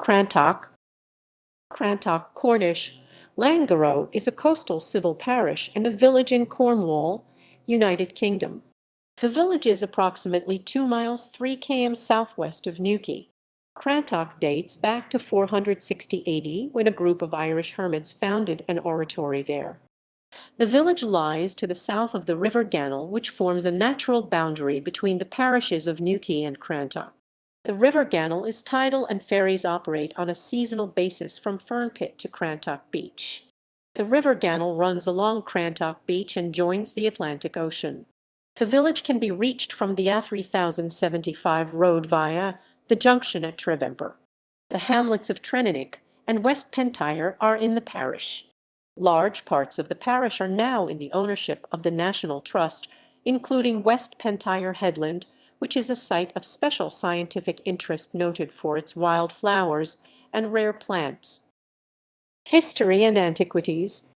Crantock, Crantock, Cornish. Lanngorrow is a coastal civil parish and a village in Cornwall, United Kingdom. The village is approximately 2 miles 3 km southwest of Newquay. Crantock dates back to 460 AD when a group of Irish hermits founded an oratory there. The village lies to the south of the River Gannel, which forms a natural boundary between the parishes of Newquay and Crantock. The River Gannel is tidal and ferries operate on a seasonal basis from Fern Pit to Crantock Beach. The River Gannel runs along Crantock Beach and joins the Atlantic Ocean. The village can be reached from the A3075 road via the junction at Trevemper. The hamlets of Treninnick and West Pentire are in the parish. Large parts of the parish are now in the ownership of the National Trust, including West Pentire Headland, which is a site of special scientific interest noted for its wild flowers and rare plants. History and antiquities.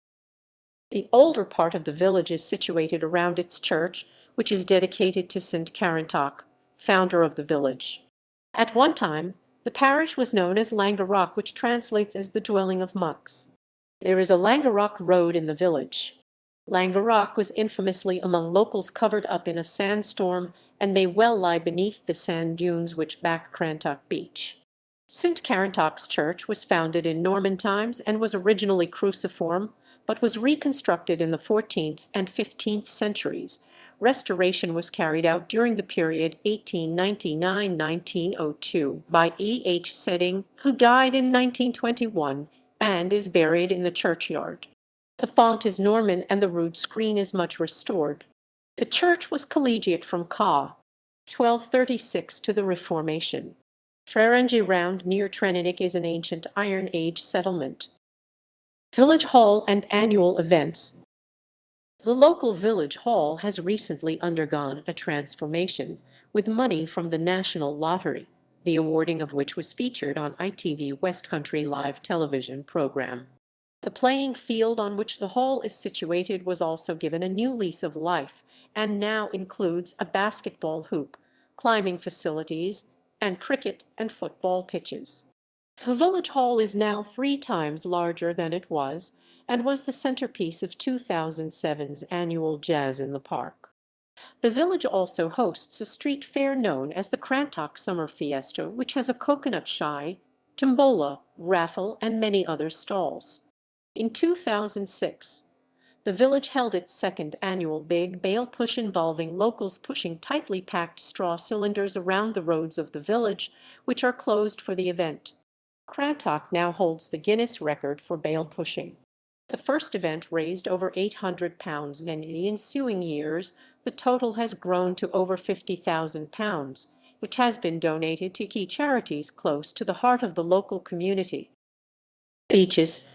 The older part of the village is situated around its church, which is dedicated to St. Crantock, founder of the village. At one time, the parish was known as Lanngorrow, which translates as the dwelling of monks. There is a Lanngorrow road in the village. Lanngorrow was infamously among locals covered up in a sandstorm and may well lie beneath the sand dunes which back Crantock Beach. St. Crantock's church was founded in Norman times and was originally cruciform, but was reconstructed in the 14th and 15th centuries. Restoration was carried out during the period 1899–1902 by E. H. Sedding, who died in 1921 and is buried in the churchyard. The font is Norman and the rood screen is much restored. The church was collegiate from ca. 1236 to the Reformation. Treninnick round near Treninnick is an ancient Iron Age settlement. Village Hall and annual events. The local village hall has recently undergone a transformation, with money from the National Lottery, the awarding of which was featured on ITV West Country live television program. The playing field on which the hall is situated was also given a new lease of life, and now includes a basketball hoop, climbing facilities, and cricket and football pitches. The village hall is now 3 times larger than it was, and was the centerpiece of 2007's annual Jazz in the Park. The village also hosts a street fair known as the Crantock Summer Fiesta, which has a coconut shy, tombola, raffle, and many other stalls. In 2006, the village held its second annual Big Bale Push involving locals pushing tightly packed straw cylinders around the roads of the village, which are closed for the event. Crantock now holds the Guinness record for bale pushing. The first event raised over £800, and in the ensuing years, the total has grown to over £50,000, which has been donated to key charities close to the heart of the local community. Beaches.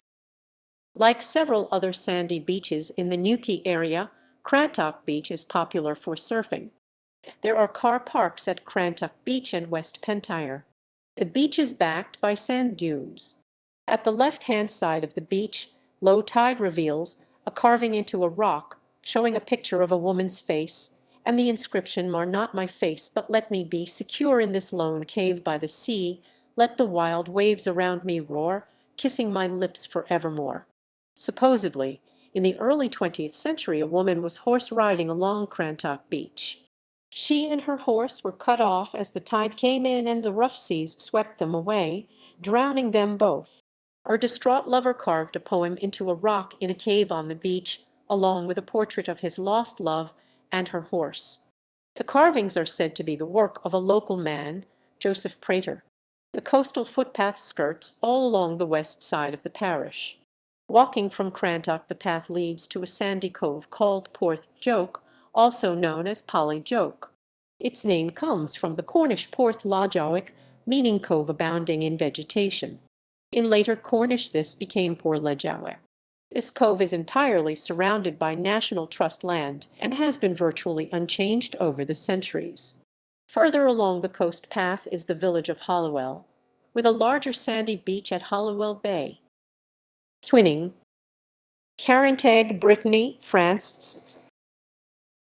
Like several other sandy beaches in the Newquay area, Crantock Beach is popular for surfing. There are car parks at Crantock Beach and West Pentire. The beach is backed by sand dunes. At the left-hand side of the beach, low tide reveals a carving into a rock showing a picture of a woman's face and the inscription "Mar not my face, but let me be secure in this lone cave by the sea, let the wild waves around me roar, kissing my lips forevermore." Supposedly, in the early 20th century a woman was horse riding along Crantock Beach. She and her horse were cut off as the tide came in and the rough seas swept them away, drowning them both. Her distraught lover carved a poem into a rock in a cave on the beach, along with a portrait of his lost love and her horse. The carvings are said to be the work of a local man, Joseph Prater. The coastal footpath skirts all along the west side of the parish. Walking from Crantock, the path leads to a sandy cove called Porth Joke, also known as Polly Joke. Its name comes from the Cornish Porth-Large, meaning cove abounding in vegetation. In later Cornish this became Porth-Large. This cove is entirely surrounded by National Trust land and has been virtually unchanged over the centuries. Further along the coast path is the village of Hollowell, with a larger sandy beach at Hollowell Bay. Twinning. Carintag, Brittany, France.